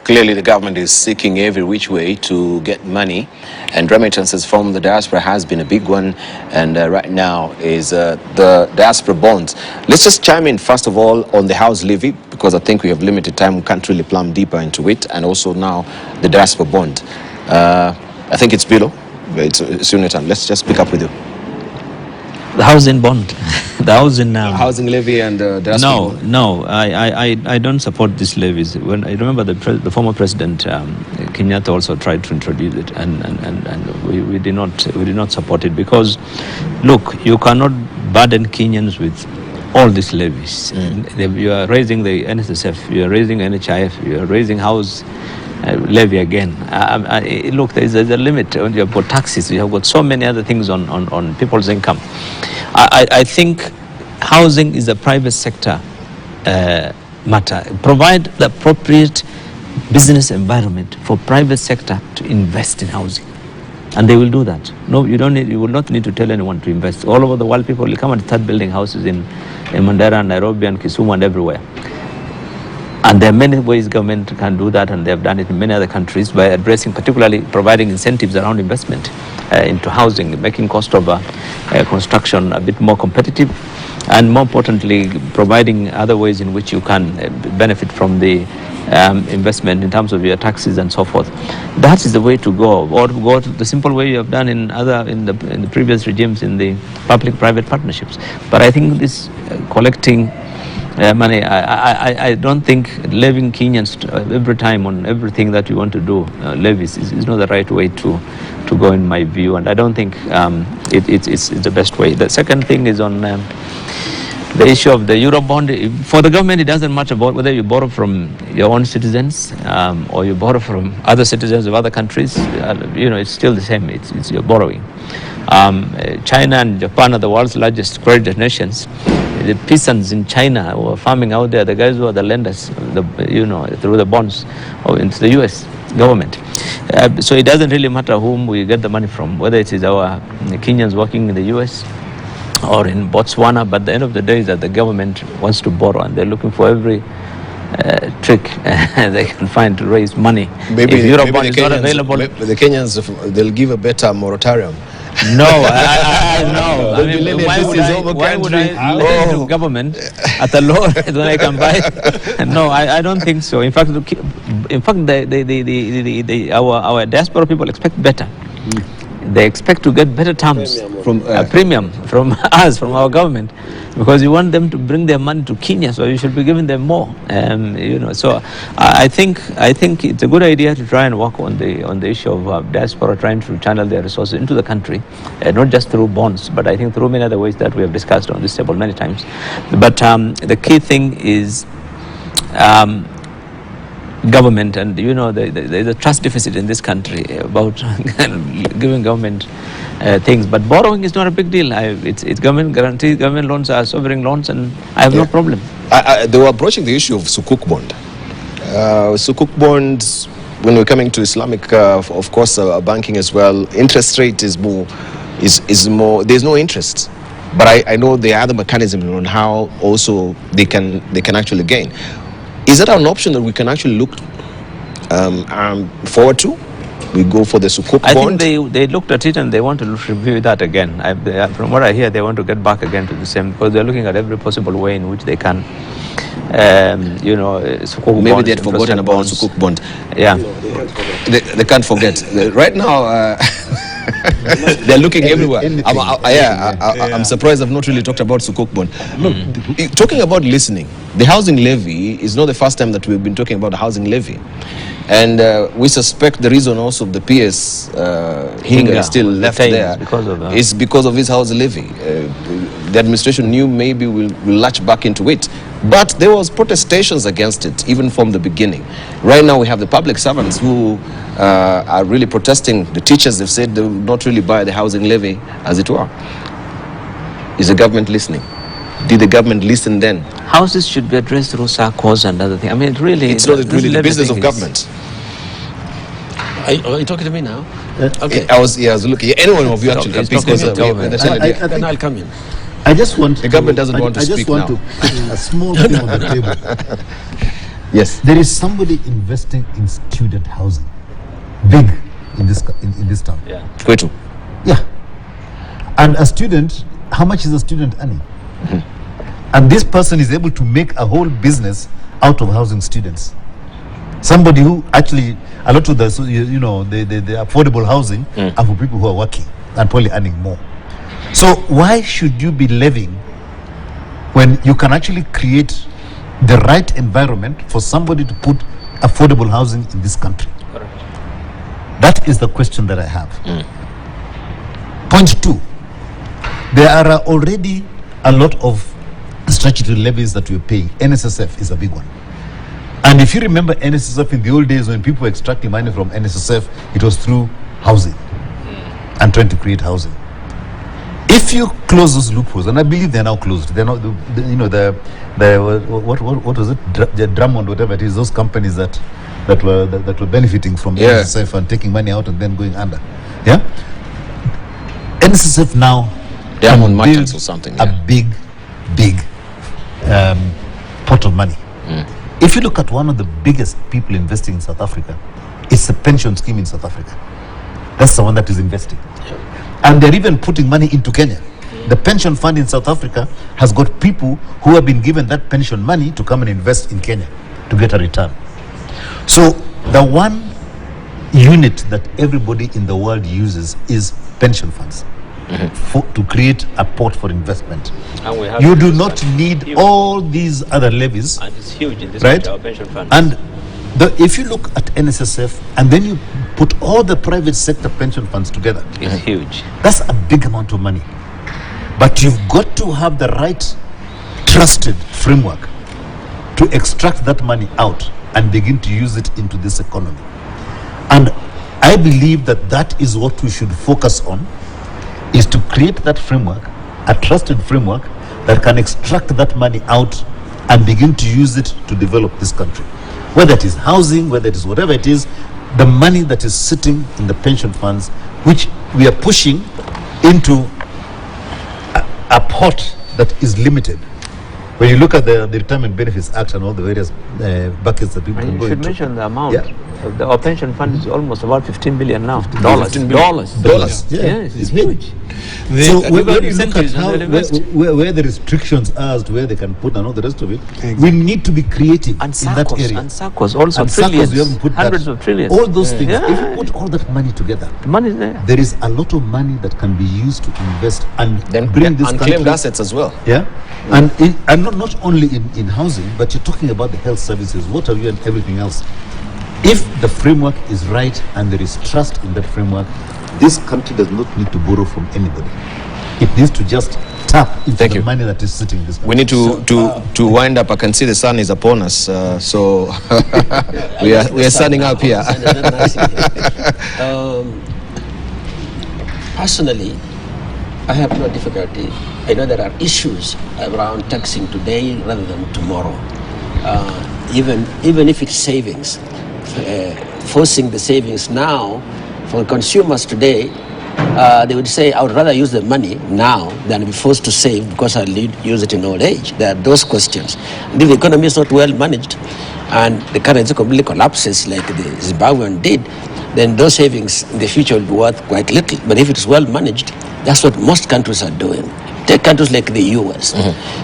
clearly the government is seeking every which way to get money, and remittances from the diaspora has been a big one, and right now is the diaspora bonds. Let's just chime in first of all on the house levy, because I think we have limited time, we can't really plumb deeper into it, and also now the diaspora bond. I think it's Billow. It's your turn. Let's just pick up with you. The housing bond, the housing housing levy and diaspora bond. No, I don't support these levies. When I remember the former president Kenyatta also tried to introduce it, and we did not support it, because look, you cannot burden Kenyans with all these levies. You are raising the NSSF, you are raising NHIF, you are raising house levy again. Look, there is a limit. You have got taxes, you have got so many other things on people's income. I think housing is a private sector matter. Provide the appropriate business environment for private sector to invest in housing, and they will do that. No, you will not need to tell anyone to invest. All over the world, people will come and start building houses in Mandera, Nairobi, and Kisumu, and everywhere. And there are many ways government can do that, and they have done it in many other countries by addressing, particularly providing incentives around investment into housing, making cost of construction a bit more competitive, and more importantly, providing other ways in which you can benefit from the investment in terms of your taxes and so forth. That is the way to go, or to go to the simple way you have done in the previous regimes in the public-private partnerships. But I think this collecting money, I don't think levying Kenyans every time on everything that you want to do, levies, is not the right way to go, in my view, and I don't think it's the best way. The second thing is on the issue of the Eurobond. For the government, it doesn't matter about whether you borrow from your own citizens or you borrow from other citizens of other countries. It's still the same. It's your borrowing. China and Japan are the world's largest credit nations. The peasants in China who are farming out there, the guys who are the lenders, through the bonds into the U.S. government. So it doesn't really matter whom we get the money from, whether it is our Kenyans working in the U.S. or in Botswana. But at the end of the day, is that the government wants to borrow, and they're looking for every trick they can find to raise money. Maybe Eurobond is not available. The Kenyans, they'll give a better moratorium. No, I know. I mean, why would I lend to government at a lower rate when I can buy? No, I don't think so. In fact, our diaspora people expect better. They expect to get better terms from premium from us, from our government, because you want them to bring their money to Kenya, so you should be giving them more. So I think it's a good idea to try and work on the issue of diaspora trying to channel their resources into the country, not just through bonds, but I think through many other ways that we have discussed on this table many times. But the key thing is government, and there's a trust deficit in this country about giving government things, but borrowing is not a big deal. It's government guaranteed, government loans are sovereign loans, and I have no problem. They were approaching the issue of Sukuk bond. Sukuk bonds, when we're coming to Islamic, of course, banking as well, interest rate is more, there's no interest. But I know there are other mechanisms on how also they can actually gain. Is that an option that we can actually look forward to? We go for the Sukuk bond? I think they looked at it and they want to review that again. From what I hear, they want to get back again to the same, because they're looking at every possible way in which they can, Sukuk maybe they had forgotten about Sukuk bond. Yeah. They can't forget. Right now, they're looking everywhere. I'm surprised I've not really talked about Sukuk bond. Look, talking about listening, the housing levy is not the first time that we've been talking about the housing levy. And we suspect the reason also of the PS Hinga is still left there is because of his housing levy. The administration knew maybe we'll latch back into it. But there was protestations against it, even from the beginning. Right now we have the public servants who are really protesting. The teachers have said they will not really buy the housing levy, as it were. Is the government listening? Did the government listen then? Houses should be addressed through SACCOs and other things. I mean, really, it's not really the business of government. Are you talking to me now? Okay. I was looking. Anyone of you actually can speak, then I'll come in. The government doesn't want to speak now. I just want to put a small thing on the table. Yes. There is somebody investing in student housing, big in this town. Yeah. Kwetu. Yeah. And a student, how much is a student earning? And this person is able to make a whole business out of housing students. Somebody who actually, a lot of the the affordable housing are for people who are working and probably earning more. So why should you be levying when you can actually create the right environment for somebody to put affordable housing in this country? Correct. That is the question that I have. Point 2, there are already a lot of statutory levies that we're paying. NSSF is a big one. And if you remember NSSF in the old days, when people were extracting money from NSSF, it was through housing and trying to create housing. If you close those loopholes, and I believe they're now closed, they're not, what was it, the Drummond, whatever it is, those companies that were benefiting from NSSF and taking money out and then going under. Yeah, NSSF now Diamond Merchants or something. A big pot of money. If you look at one of the biggest people investing in South Africa, it's the pension scheme in South Africa. That's the one that is investing. And they're even putting money into Kenya. The pension fund in South Africa has got people who have been given that pension money to come and invest in Kenya to get a return. So the one unit that everybody in the world uses is pension funds to create a pot for investment. And we have you do not need all these other levies. And it's huge in this right? country, our pension fund. And if you look at NSSF and then you put all the private sector pension funds together, it's huge. That's a big amount of money. But you've got to have the right trusted framework to extract that money out and begin to use it into this economy. And I believe that that is what we should focus on, is to create that framework, a trusted framework that can extract that money out and begin to use it to develop this country. Whether it is housing, whether it is whatever it is, the money that is sitting in the pension funds, which we are pushing into a pot that is limited. When you look at the Retirement Benefits Act and all the various buckets that people can go into. You should mention the amount. Yeah. Our pension fund is almost about 15 billion now. Dollars. Yeah, it's huge. So when you look at how, where the restrictions are as to where they can put and all the rest of it, we need to be creative And in that area. And SACCOs also And trillions, SACCOs, we haven't put hundreds that. of trillions. All those things. Yeah. If you put all that money together, The money is there. there is a lot of money that can be used to invest and Then bring this unclaimed country. assets as well. Yeah, and not only in housing, but you're talking about the health services, water, and everything else. If the framework is right and there is trust in that framework, this country does not need to borrow from anybody. It needs to just tap into the money that is sitting in this country. We need to wind up. I can see the sun is upon us, so we are standing up here. Personally, I have no difficulty. I know there are issues around taxing today rather than tomorrow. Even if it's savings, forcing the savings now for consumers today, they would say, I would rather use the money now than be forced to save because I'll use it in old age. There are those questions. And if the economy is not well managed and the currency completely collapses like the Zimbabwean did, then those savings in the future will be worth quite little. But if it is well managed, that's what most countries are doing. Take countries like the US.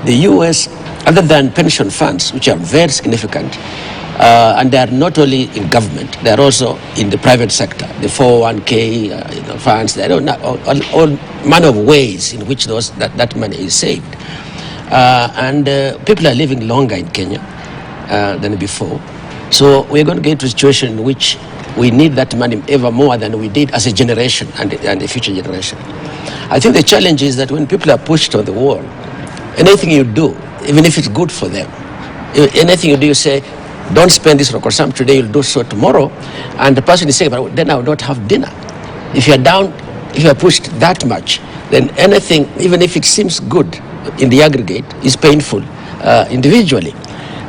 The US, other than pension funds, which are very significant, and they are not only in government, they are also in the private sector, the 401k funds, they don't know, all manner of ways in which that money is saved. And people are living longer in Kenya than before. So we're going to get to a situation in which we need that money ever more than we did as a generation and the future generation. I think the challenge is that when people are pushed on the wall, anything you do, even if it's good for them, anything you do, you say, don't spend this for some today, you'll do so tomorrow. And the person is saying, but then I will not have dinner. If you're down, if you're pushed that much, then anything, even if it seems good in the aggregate, is painful individually.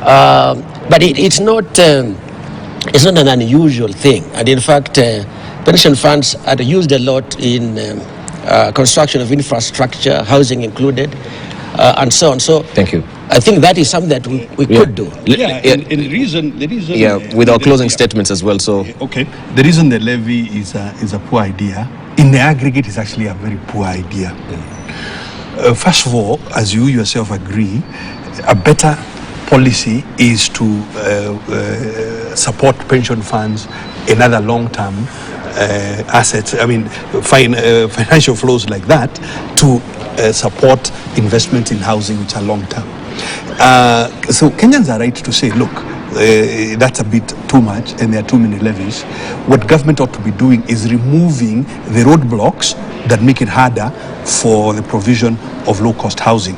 But it's not an unusual thing. And in fact, pension funds are used a lot in construction of infrastructure, housing included, and so on. So Thank you. I think that is something that we could do. Yeah, and the reason with our closing statements as well. So okay, the reason the levy is a poor idea, in the aggregate, is actually a very poor idea. First of all, as you yourself agree, a better policy is to support pension funds and other long-term assets. I mean, financial flows like that to support investment in housing which are long-term. So Kenyans are right to say, look, that's a bit too much and there are too many levies. What government ought to be doing is removing the roadblocks that make it harder for the provision of low-cost housing.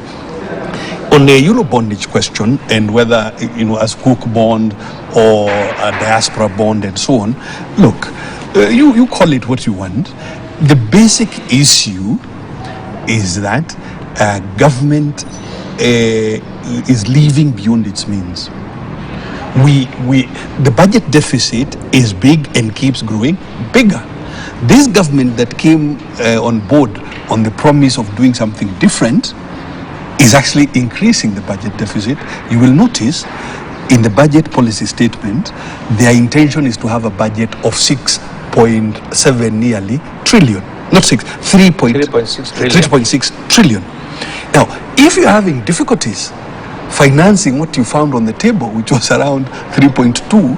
On the Eurobondage question and whether, as Cook bond or a Diaspora bond and so on, look, you call it what you want. The basic issue is that government is living beyond its means. The budget deficit is big and keeps growing bigger. This government that came on board on the promise of doing something different is actually increasing the budget deficit. You will notice in the budget policy statement, their intention is to have a budget of 6.7 nearly trillion. Not 6, 3.6 trillion. Now, if you're having difficulties financing what you found on the table, which was around 3.2,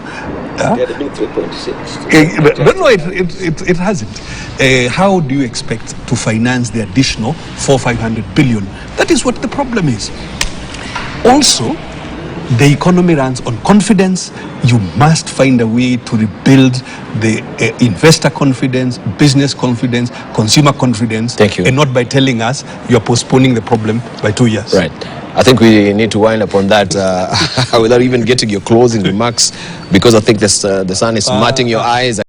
Yeah, the new 3.6. no, it hasn't. How do you expect to finance the additional 500 billion? That is what the problem is. Also, the economy runs on confidence. You must find a way to rebuild the investor confidence, business confidence, consumer confidence. Thank you. And not by telling us you're postponing the problem by 2 years. right. I think we need to wind up on that without even getting your closing remarks, because I think the sun is smarting your eyes.